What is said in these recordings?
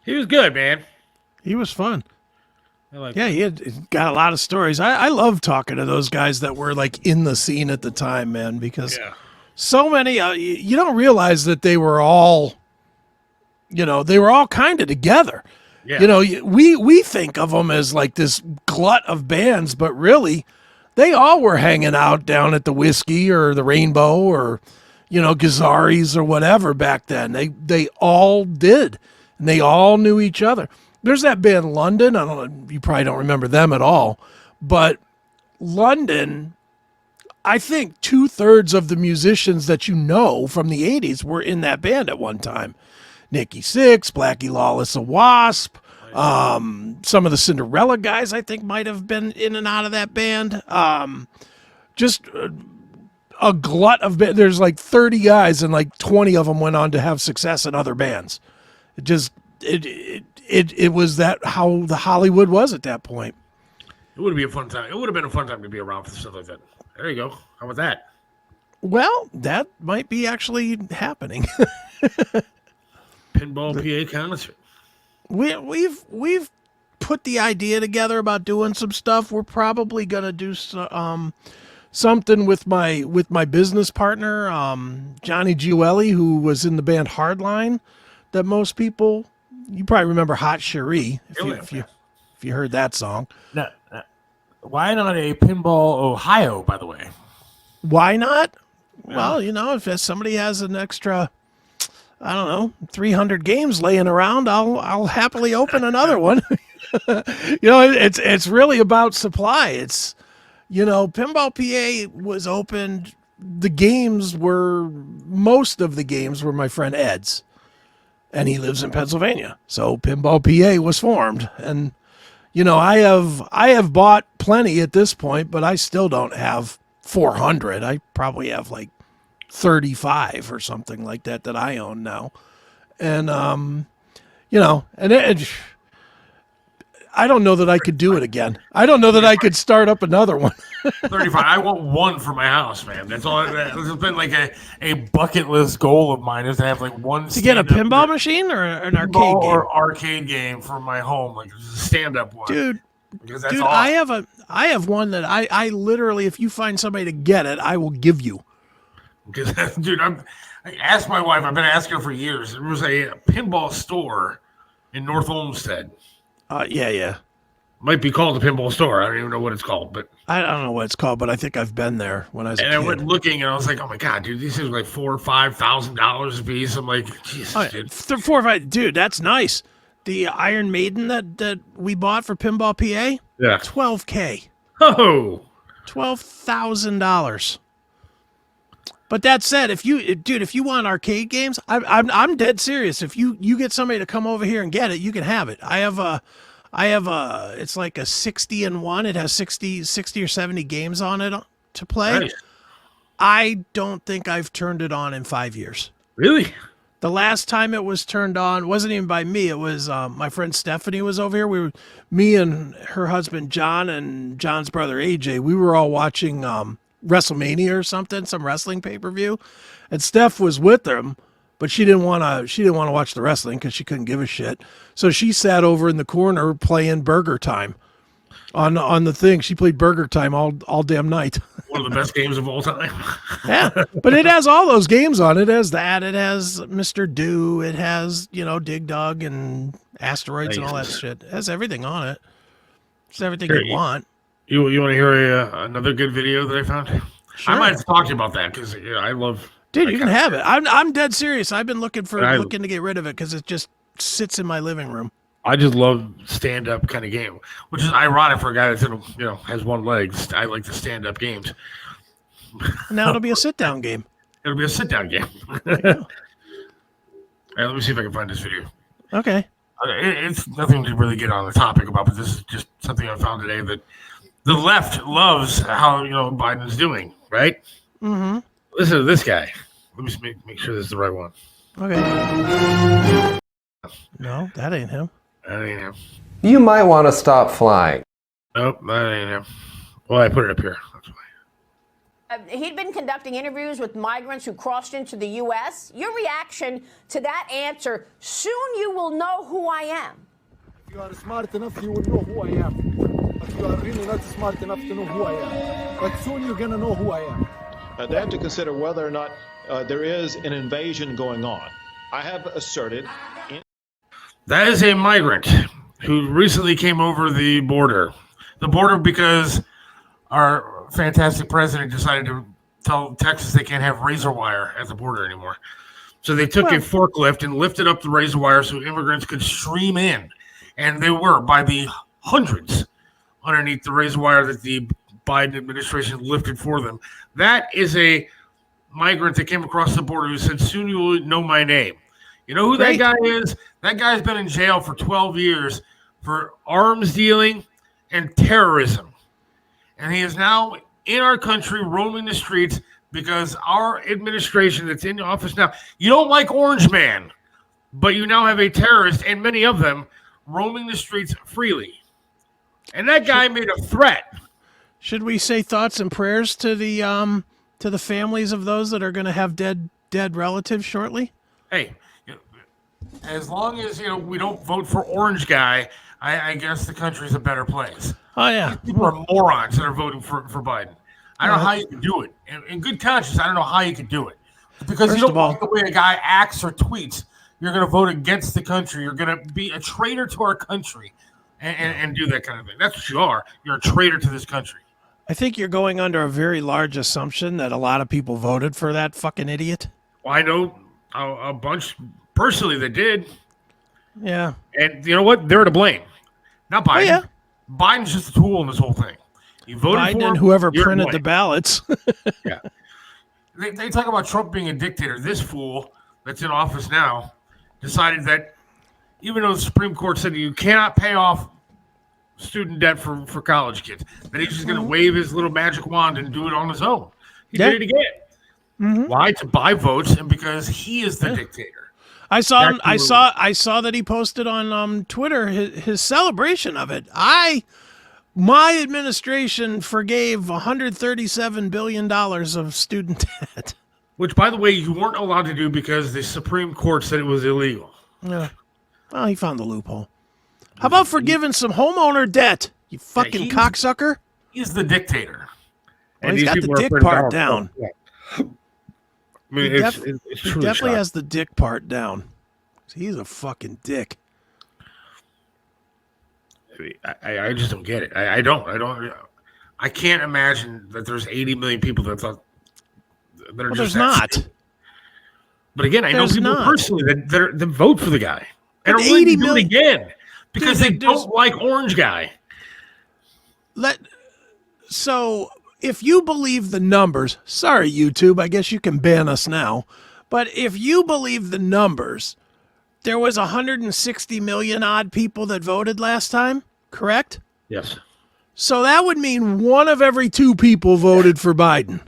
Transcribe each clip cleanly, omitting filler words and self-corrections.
He was good, man. He was fun. He He got a lot of stories. I love talking to those guys that were like in the scene at the time, man, because so many, you don't realize that they were all, they were all kind of together. Yeah. We think of them as like this glut of bands, but really, they all were hanging out down at the Whiskey or the Rainbow or, Gazzari's or whatever back then. They all did, and they all knew each other. There's that band London. I don't know. You probably don't remember them at all, but London, I think 2/3 of the musicians that you know from the 80s were in that band at one time. Nikki Sixx, Blackie Lawless, a Wasp. Some of the Cinderella guys, I think, might have been in and out of that band. Just a glut of bands. There's like 30 guys, and like 20 of them went on to have success in other bands. It was that how the Hollywood was at that point. It would be a fun time. It would have been a fun time to be around for stuff like that. There you go. How about that? Well, that might be actually happening. Pinball PA concert. We've put the idea together about doing some stuff. We're probably gonna do something with my business partner, Johnny Giuelli, who was in the band Hardline. That most people, you probably remember Hot Cherie if you heard that song. No, why not a Pinball Ohio? By the way, why not? Well, if somebody has an extra, I don't know, 300 games laying around, I'll happily open another one. It's really about supply. It's, Pinball PA was opened. Most of the games were my friend Ed's, and he lives in Pennsylvania. So Pinball PA was formed, and I have bought plenty at this point, but I still don't have 400. I probably have like 35 or something like that I own now. And, I don't know that I could do it again. I don't know that I could start up another one. 35. I want one for my house, man. That's all. It's been like a bucket list goal of mine is to have like one. To get a pinball machine or an arcade game? Or arcade game for my home, like a stand-up one. Dude, awesome. I have one that I literally, if you find somebody to get it, I will give you. Because, dude, I asked my wife. I've been asking her for years. There was a pinball store in North Olmsted. Yeah. Might be called a pinball store. I don't even know what it's called, but I don't know what it's called, but I think I've been there when I was a kid. I went looking, and I was like, "Oh my god, dude, these things are like $4,000 or $5,000 a piece." I'm like, Jesus, dude. 4 or 5, dude, that's nice. The Iron Maiden that we bought for Pinball PA, yeah, $12,000. Oh, $12,000. But that said, if you want arcade games, I'm dead serious. If you get somebody to come over here and get it, you can have it. I have a it's like a 60-in-1. It has 60 or 70 games on it to play. Nice. I don't think I've turned it on in 5 years. Really? The last time it was turned on wasn't even by me. It was my friend Stephanie was over here. Me and her husband John and John's brother AJ. We were all watching WrestleMania or something, some wrestling pay-per-view, and Steph was with them, but she didn't want to watch the wrestling because she couldn't give a shit. So she sat over in the corner playing Burger Time on the thing. She played Burger Time all damn night. One of the best games of all time. Yeah, but it has all those games on it. It has that. It has Mr. Do. It has Dig Dug and Asteroids and all that shit. It has everything on it. It's everything you want. You want to hear another good video that I found? Sure. I might have to talk to you about that because I love. Dude, you can have it. I'm dead serious. I've been looking to get rid of it because it just sits in my living room. I just love stand-up kind of game, which is ironic for a guy that has one leg. I like the stand-up games. Now it'll be a sit-down game. It'll be a sit-down game. Let me see if I can find this video. Okay. It's nothing to really get on the topic about, but this is just something I found today that the left loves how Biden's doing, right? Mm-hmm. Listen to this guy. Let me just make sure this is the right one. Okay. No, that ain't him. That ain't him. You might want to stop flying. Nope, that ain't him. Well, I put it up here. That's why. He'd been conducting interviews with migrants who crossed into the U.S. Your reaction to that answer, soon you will know who I am. If you are smart enough, you will know who I am. But you are really not smart enough to know who I am. But soon you're going to know who I am. They have to consider whether or not there is an invasion going on. I have asserted... That is a migrant who recently came over the border. The border because our fantastic president decided to tell Texas they can't have razor wire at the border anymore. So they took a forklift and lifted up the razor wire so immigrants could stream in. And they were by the hundreds underneath the razor wire that the Biden administration lifted for them. That is a migrant that came across the border who said, soon you will know my name. You know who that guy is? That guy's been in jail for 12 years for arms dealing and terrorism. And he is now in our country roaming the streets because our administration that's in office now, you don't like Orange Man, but you now have a terrorist, and many of them, roaming the streets freely. And that guy made a threat. Should we say thoughts and prayers to the families of those that are going to have dead relatives shortly? Hey, as long as we don't vote for Orange Guy, I guess the country's a better place. Oh yeah, people are morons that are voting for Biden. I don't know how you can do it. In good conscience, I don't know how you can do it. Because you don't like the way a guy acts or tweets. You're going to vote against the country. You're going to be a traitor to our country and do that kind of thing. That's what you are. You're a traitor to this country. I think you're going under a very large assumption that a lot of people voted for that fucking idiot. Well, I know a bunch personally that did. Yeah. And you know what? They're to blame. Not Biden. Oh, yeah. Biden's just a tool in this whole thing. You voted Biden for him, and whoever printed the ballots. Yeah. They talk about Trump being a dictator. This fool that's in office now decided that even though the Supreme Court said you cannot pay off student debt for college kids, that he's just going to wave his little magic wand and do it on his own. He did it again. Mm-hmm. Why? To buy votes and because he is the dictator. I saw that he posted on Twitter his celebration of it. My administration forgave $137 billion of student debt. Which, by the way, you weren't allowed to do because the Supreme Court said it was illegal. Yeah. Well, he found the loophole. How about forgiving some homeowner debt, you fucking cocksucker? He's the dictator. Well, he's got the dick part down. Yeah. I mean, He it's truly definitely has the dick part down. He's a fucking dick. I just don't get it. I don't. I can't imagine that there's 80 million people that thought that are just. There's not. Stupid. But again, I know people personally that vote for the guy and are willing to do it again because they don't like Orange Guy. So if you believe the numbers, sorry YouTube, I guess you can ban us now. But if you believe the numbers, there was 160 million odd people that voted last time, correct? Yes. So that would mean one of every two people voted for Biden.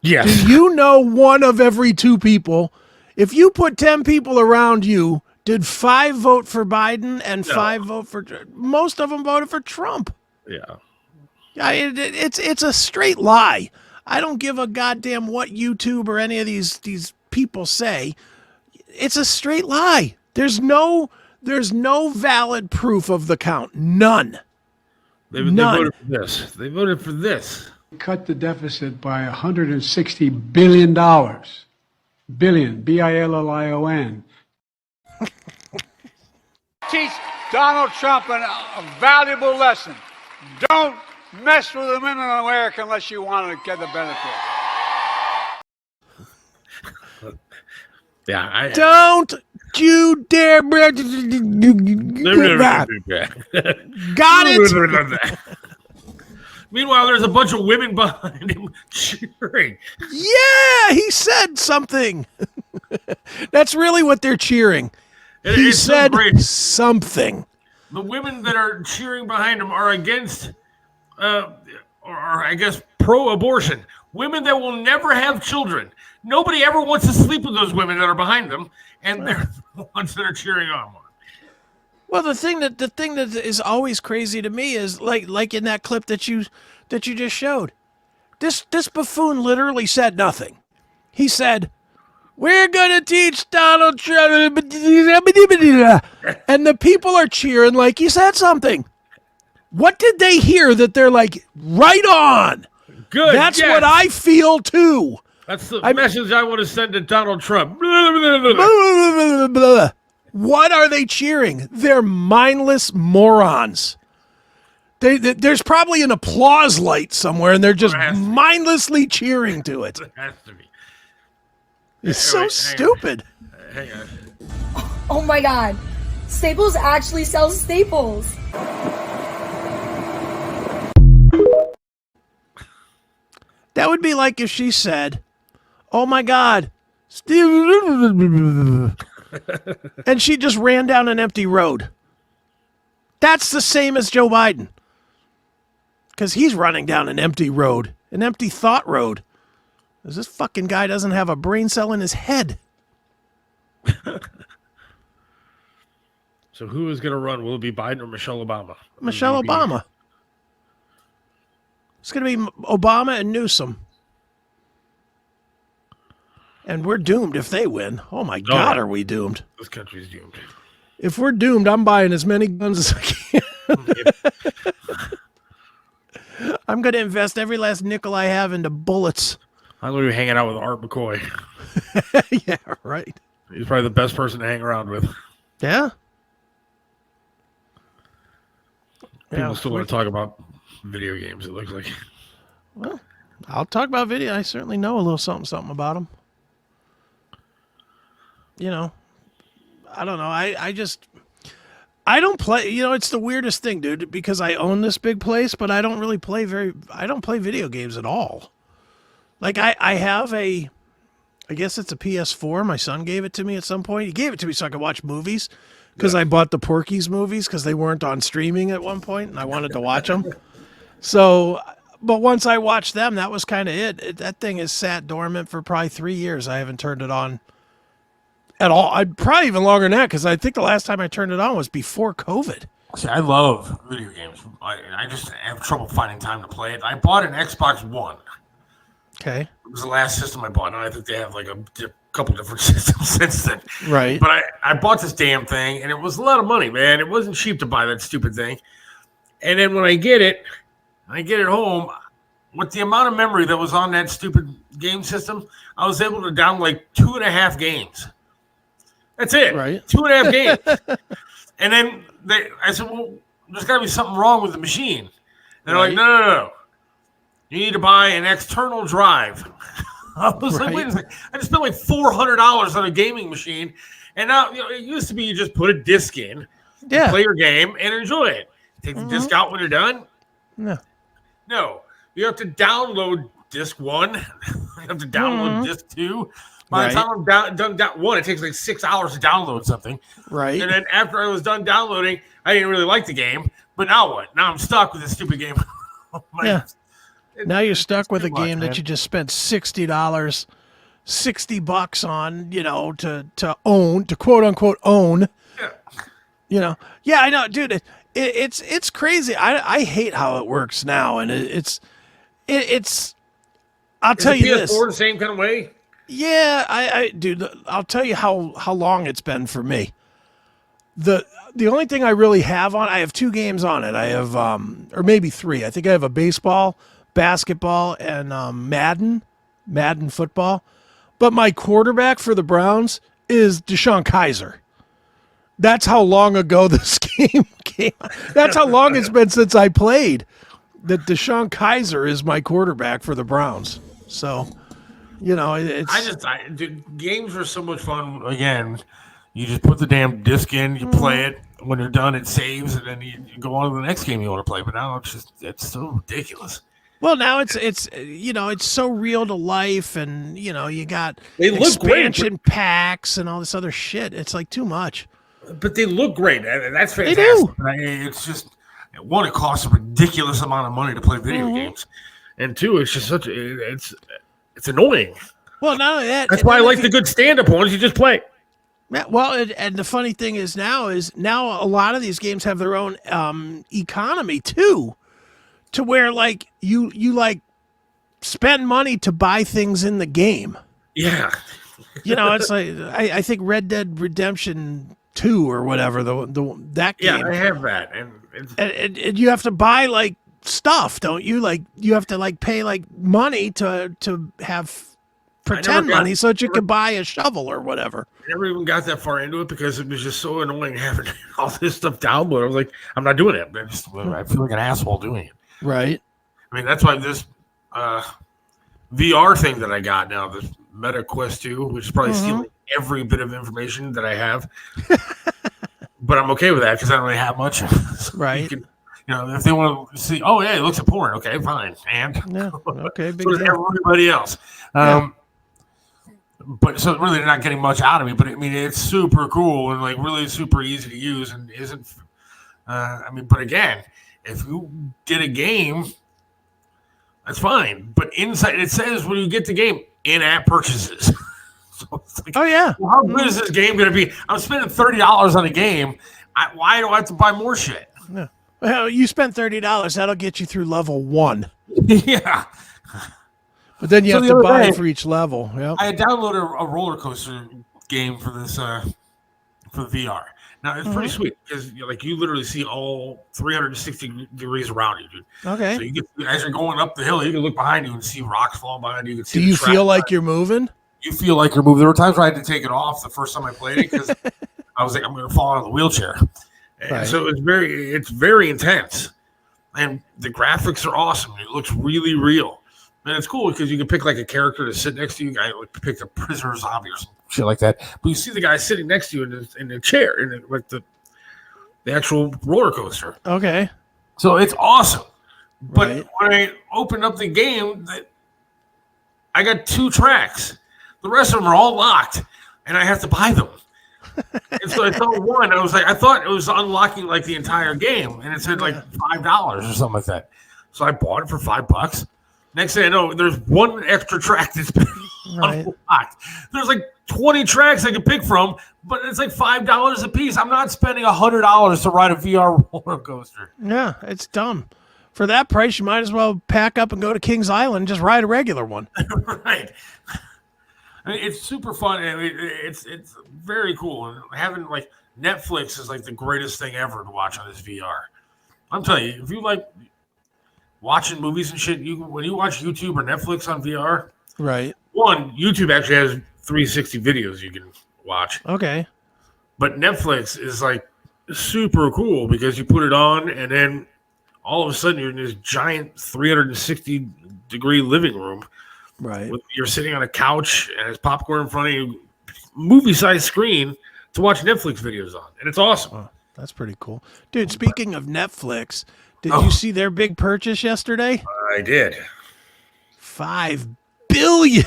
Yes. Do you know one of every two people? If you put 10 people around you, did 5 vote for Biden and 5 vote for? Most of them voted for Trump. Yeah. It's a straight lie. I don't give a goddamn what YouTube or any of these people say. It's a straight lie. There's no valid proof of the count. None. They voted for this. They voted for this. Cut the deficit by $160 billion. Billion, B-I-L-L-I-O-N. Teach Donald Trump a valuable lesson. Don't mess with the women in America unless you want to get the benefit. Yeah, don't you dare! Got it. Meanwhile, there's a bunch of women behind him cheering. Yeah, he said something. That's really what they're cheering. He said something. The women that are cheering behind him are against, or I guess, pro-abortion. Women that will never have children. Nobody ever wants to sleep with those women that are behind them, and they're the ones that are cheering on. Well, the thing that is always crazy to me is like in that clip that you just showed. This buffoon literally said nothing. He said, "We're gonna teach Donald Trump," and the people are cheering like he said something. What did they hear that they're like, right on? Good. That's yes. what I feel too. That's the message I want to send to Donald Trump. What are they cheering? They're mindless morons. There's probably an applause light somewhere, and they're just mindlessly cheering to it. It has to be. It's so stupid. Hang on. Oh my God. Staples actually sells staples. That would be like if she said, "Oh my God, and she just ran down an empty road. That's the same as Joe Biden. Because he's running down an empty road, an empty thought road. Because this fucking guy doesn't have a brain cell in his head. So who is going to run? Will it be Biden or Michelle Obama? Michelle Obama. It's going to be Obama and Newsom. And we're doomed if they win. Oh my God, are we doomed? This country's doomed. If we're doomed, I'm buying as many guns as I can. I'm going to invest every last nickel I have into bullets. I'm going to be hanging out with Art McCoy. Yeah, right. He's probably the best person to hang around with. Yeah. People still want to talk about video games, it looks like. Well, I'll talk about video. I certainly know a little something about them. You know, I don't know. I don't play, it's the weirdest thing, dude, because I own this big place, but I don't really I don't play video games at all. Like I have I guess it's a PS4. My son gave it to me at some point. He gave it to me so I could watch movies because I bought the Porky's movies because they weren't on streaming at one point and I wanted to watch them. So, but once I watched them, that was kind of it. That thing has sat dormant for probably 3 years. I haven't turned it on at all. I'd probably even longer than that because I think the last time I turned it on was before COVID. See, I love video games. I just have trouble finding time to play it. I bought an Xbox One. Okay. It was the last system I bought. Now I think they have like a couple different systems since then. Right. But I bought this damn thing, and it was a lot of money, man. It wasn't cheap to buy that stupid thing. And then when I get it home, with the amount of memory that was on that stupid game system, I was able to download like 2.5 games. That's it. Right. 2.5 games. And then I said, well, there's got to be something wrong with the machine. And they're like, no. You need to buy an external drive. I was like, wait a second. I just spent like $400 on a gaming machine. And now, it used to be you just put a disc in, play your game, and enjoy it. Take the disc out when you're done. No. You have to download disc 1. You have to download disc 2. By the time I'm done 1, it takes like 6 hours to download something. Right. And then after I was done downloading, I didn't really like the game. But now what? Now I'm stuck with this stupid game. Now you're stuck with a game that you just spent $60, $60 on, to own, to quote unquote own. Yeah. Yeah, I know, dude. It's crazy. I hate how it works now, and it's. I'll tell you this. PS4 the same kind of way. Yeah, dude. I'll tell you how long it's been for me. The only thing I really have on, I have 2 games on it. I have or maybe 3. I think I have a baseball, basketball, and Madden football. But my quarterback for the Browns is Deshaun Kaiser. That's how long ago this game came. That's how long it's been since I played. That Deshaun Kaiser is my quarterback for the Browns. So, it's. Dude, games are so much fun. Again, you just put the damn disc in, you play it. When you're done, it saves, and then you go on to the next game you want to play. But now it's so ridiculous. Well, now it's so real to life, and you got they look expansion great, packs and all this other shit. It's like too much. But they look great. That's fantastic. They do. It's just, one, it costs a ridiculous amount of money to play video games, and 2, it's just it's annoying. Well, not only that. That's why I like the good stand-up ones. You just play. Yeah, well, and the funny thing is now a lot of these games have their own economy too, to where like you like spend money to buy things in the game. Yeah. It's like I think Red Dead Redemption 2 or whatever that game. Yeah, I have that, and And you have to buy like stuff, don't you? Like you have to like pay like money to have pretend money so that you can buy a shovel or whatever. I never even got that far into it because it was just so annoying having all this stuff downloaded. I was like, I'm not doing it. I feel like an asshole doing it. Right. I mean, that's why this VR thing that I got now, this Meta Quest 2, which is probably stealing every bit of information that I have. But I'm okay with that because I don't really have much. So right. You can, if they want to see, oh, yeah, it looks at porn. Okay, fine. And yeah, okay, big so deal. everybody else. But so really, they're not getting much out of me. But I mean, it's super cool and like really super easy to use and isn't. But again, if you get a game, that's fine. But inside, it says when you get the game, in-app purchases. So it's like, oh yeah, well, how good is this game going to be? I'm spending $30 on a game. Why do I have to buy more shit? Yeah. Well, you spent $30. That'll get you through level 1. Yeah. But then you have to buy for each level. Yep. I had downloaded a roller coaster game for this for the VR. Now it's pretty sweet because you literally see all 360 degrees around you, dude. Okay. So you get, as you're going up the hill, you can look behind you and see rocks falling behind you. You can see Do you feel like you're moving? You feel like you're moving. There were times where I had to take it off the first time I played it because I was like, I'm going to fall out of the wheelchair. And so it's very intense, and the graphics are awesome. It looks really real. And it's cool because you can pick like a character to sit next to you. I like pick a prisoner zombie or some shit like that. But you see the guy sitting next to you in the chair, in like the actual roller coaster. Okay. So it's awesome. But when I opened up the game, I got 2 tracks. The rest of them are all locked, and I have to buy them. And so I saw one. I thought it was unlocking like the entire game, and it said like $5 or something like that. So I bought it for $5. Next thing I know, there's one extra track that's been unlocked. There's like 20 tracks I can pick from, but it's like $5 a piece. I'm not spending $100 to ride a VR roller coaster. Yeah, it's dumb. For that price, you might as well pack up and go to Kings Island and just ride a regular one. Right. I mean, it's super fun. I mean, it's very cool. And having like Netflix is like the greatest thing ever to watch on this VR. I'm telling you, if you like watching movies and shit, when you watch YouTube or Netflix on VR, right? One, YouTube actually has 360 videos you can watch. Okay. But Netflix is like super cool because you put it on and then all of a sudden you're in this giant 360 degree living room. Right. You're sitting on a couch and there's popcorn in front of you, movie-sized screen to watch Netflix videos on. And it's awesome. Oh, that's pretty cool. Dude, speaking of Netflix, did you see their big purchase yesterday? I did. $5 billion.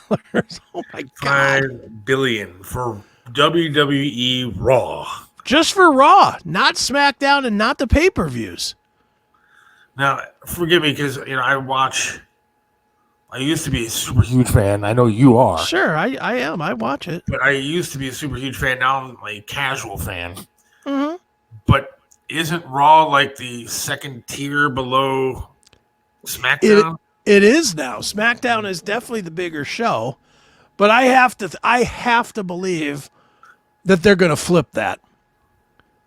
Oh, my God. $5 billion for WWE Raw. Just for Raw, not SmackDown and not the pay-per-views. Now, forgive me because, I used to be a super huge fan. I know you are. Sure, I am. I watch it. But I used to be a super huge fan. Now I'm a casual fan. Mm-hmm. But isn't Raw like the second tier below SmackDown? It is now. SmackDown is definitely the bigger show. But I have to believe that they're going to flip that.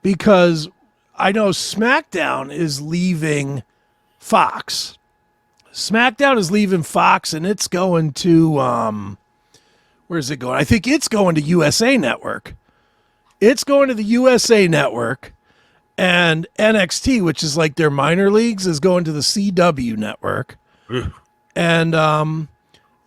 Because I know SmackDown is leaving Fox. SmackDown is leaving Fox and it's going to where's it going? I think it's going to USA Network. It's going to the USA Network, and NXT, which is like their minor leagues, is going to the CW Network. And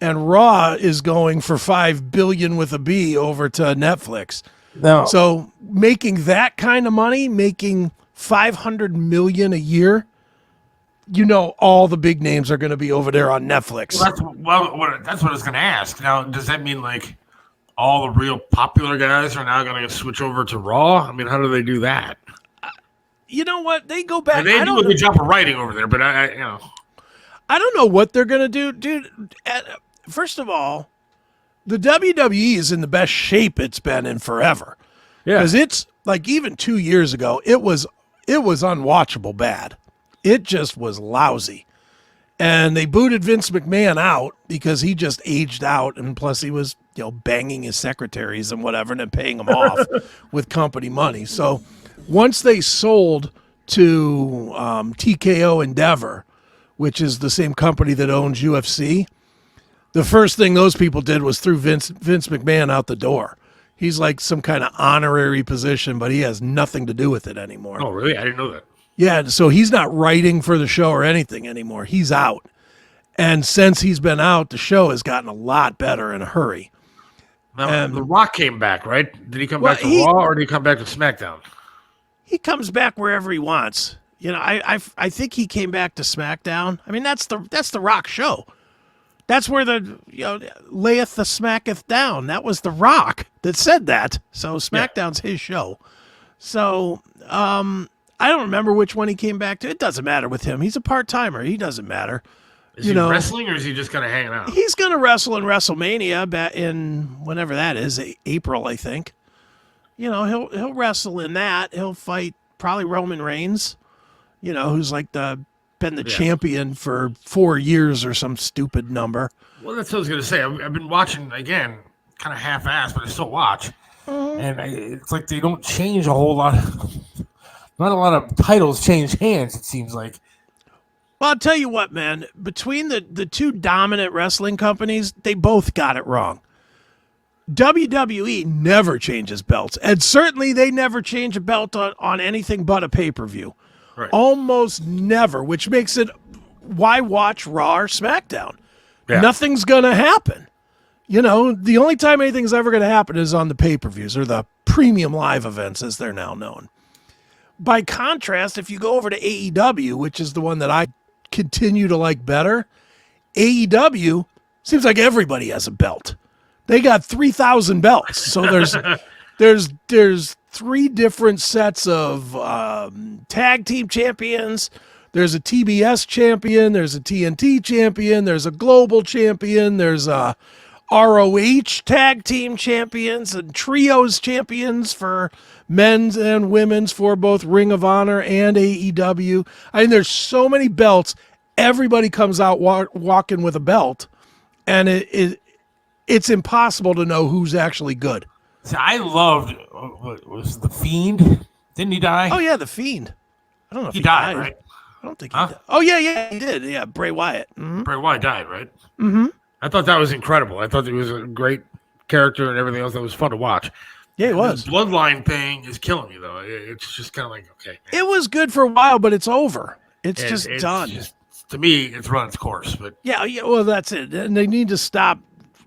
Raw is going for $5 billion with a B over to Netflix. No. So making that kind of money, making $500 million a year, all the big names are going to be over there on Netflix. That's what I was going to ask. Now, does that mean like all the real popular guys are now going to switch over to Raw? I mean, how do they do that? You know what? They go back. And they do a good job of writing over there, but I don't know what they're going to do, dude. First of all, the WWE is in the best shape it's been in forever. Yeah. Because it's like even 2 years ago, it was unwatchable bad. It just was lousy. And they booted Vince McMahon out because he just aged out, and plus he was, banging his secretaries and whatever, and then paying them off with company money. So once they sold to TKO Endeavor, which is the same company that owns UFC, the first thing those people did was threw Vince McMahon out the door. He's like some kind of honorary position, but he has nothing to do with it anymore. Oh, really? I didn't know that. Yeah, so he's not writing for the show or anything anymore. He's out. And since he's been out, the show has gotten a lot better in a hurry. Now, The Rock came back, right? Did he come back to Raw or did he come back to SmackDown? He comes back wherever he wants. I think he came back to SmackDown. I mean, that's the Rock show. That's where the layeth the smacketh down. That was the Rock that said that. So SmackDown's his show. So I don't remember which one he came back to. It doesn't matter with him. He's a part-timer. He doesn't matter. Is he wrestling or is he just kind of hanging out? He's going to wrestle in WrestleMania in whenever that is, April, I think. He'll wrestle in that. He'll fight probably Roman Reigns, who's like been the champion for 4 years or some stupid number. Well, that's what I was going to say. I've been watching, again, kind of half-assed, but I still watch. Mm-hmm. And it's like they don't change a whole lot. Not a lot of titles change hands, it seems like. Well, I'll tell you what, man. Between the two dominant wrestling companies, they both got it wrong. WWE never changes belts. And certainly they never change a belt on anything but a pay-per-view. Right. Almost never, which makes it, why watch Raw or SmackDown? Yeah. Nothing's going to happen. The only time anything's ever going to happen is on the pay-per-views or the premium live events, as they're now known. By contrast, if you go over to AEW, which is the one that I continue to like better, AEW seems like everybody has a belt. They got 3,000 belts. So there's 3 different sets of tag team champions. There's a TBS champion. There's a TNT champion. There's a global champion. There's a ROH tag team champions and trios champions for men's and women's for both Ring of Honor and AEW. I mean, there's so many belts. Everybody comes out walking with a belt, and it's impossible to know who's actually good. See, I loved, what was The Fiend? Didn't he die? Oh, yeah, The Fiend. I don't know if he died, right? I don't think he died. Oh, yeah, he did. Yeah, Bray Wyatt. Mm-hmm. Bray Wyatt died, right? Mm-hmm. I thought that was incredible. I thought he was a great character and everything else. That was fun to watch. Yeah, it was. The bloodline thing is killing me, though. It's just kind of like, okay. It was good for a while, but it's over. It's done. To me, it's run its course. But yeah, well, that's it. And they need to stop.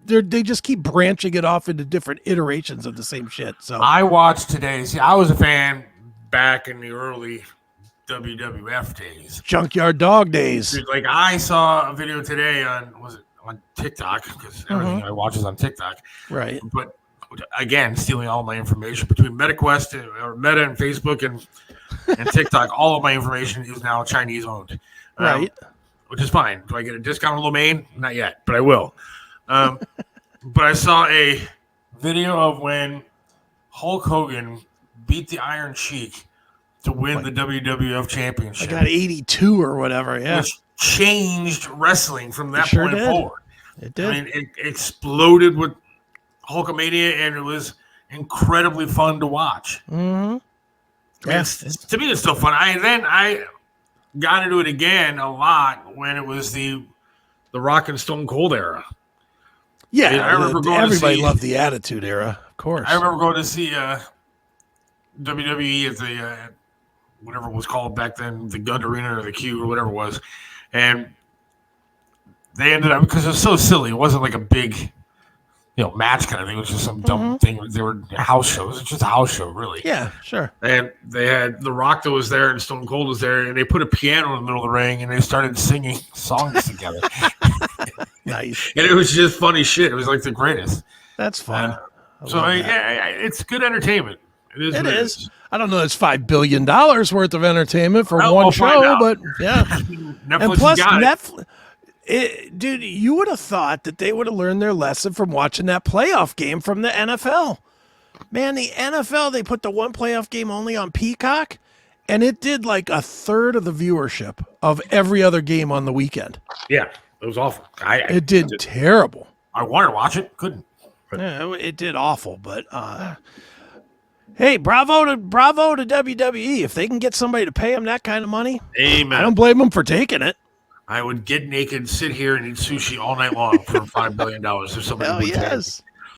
They just keep branching it off into different iterations of the same shit. So I watched today. See, I was a fan back in the early WWF days. Junkyard Dog days. Dude, like I saw a video today on TikTok, because everything I watch is on TikTok. Right. But again, stealing all my information between MetaQuest or Meta and Facebook and TikTok, all of my information is now Chinese owned. Right. Which is fine. Do I get a discount on Lomain? Not yet, but I will. But I saw a video of when Hulk Hogan beat the Iron Sheik to win the WWF Championship. I got 82 or whatever, yeah. Which changed wrestling from that sure point did. forward. It did. I mean, it exploded with Hulkamania, and it was incredibly fun to watch. Mm-hmm. Yeah. To me, it's still fun. I got into it again a lot when it was the Rock and Stone Cold era. Yeah, I remember going everybody to see, loved the Attitude Era, of course. I remember going to see WWE at the whatever it was called back then, the Gund Arena or the Q or whatever it was, and they ended up, because it was so silly. It wasn't like a big, match kind of thing. It was just some dumb thing. They were house shows. It's just a house show, really. Yeah, sure. And they had The Rock that was there and Stone Cold was there, and they put a piano in the middle of the ring, and they started singing songs together. Nice. And it was just funny shit. It was like the greatest. That's fun. It's good entertainment. It is. I don't know. It's $5 billion worth of entertainment for one show, but yeah. Netflix and plus, got Netflix. Dude, you would have thought that they would have learned their lesson from watching that playoff game from the NFL. Man, the NFL, they put the one playoff game only on Peacock, and it did like a third of the viewership of every other game on the weekend. Yeah, it was awful. It did terrible. I wanted to watch it, couldn't. Yeah, it did awful, but hey, bravo to WWE. If they can get somebody to pay them that kind of money, Amen. I don't blame them for taking it. I would get naked, sit here, and eat sushi all night long for $5 billion if somebody Hell would pay me. yes.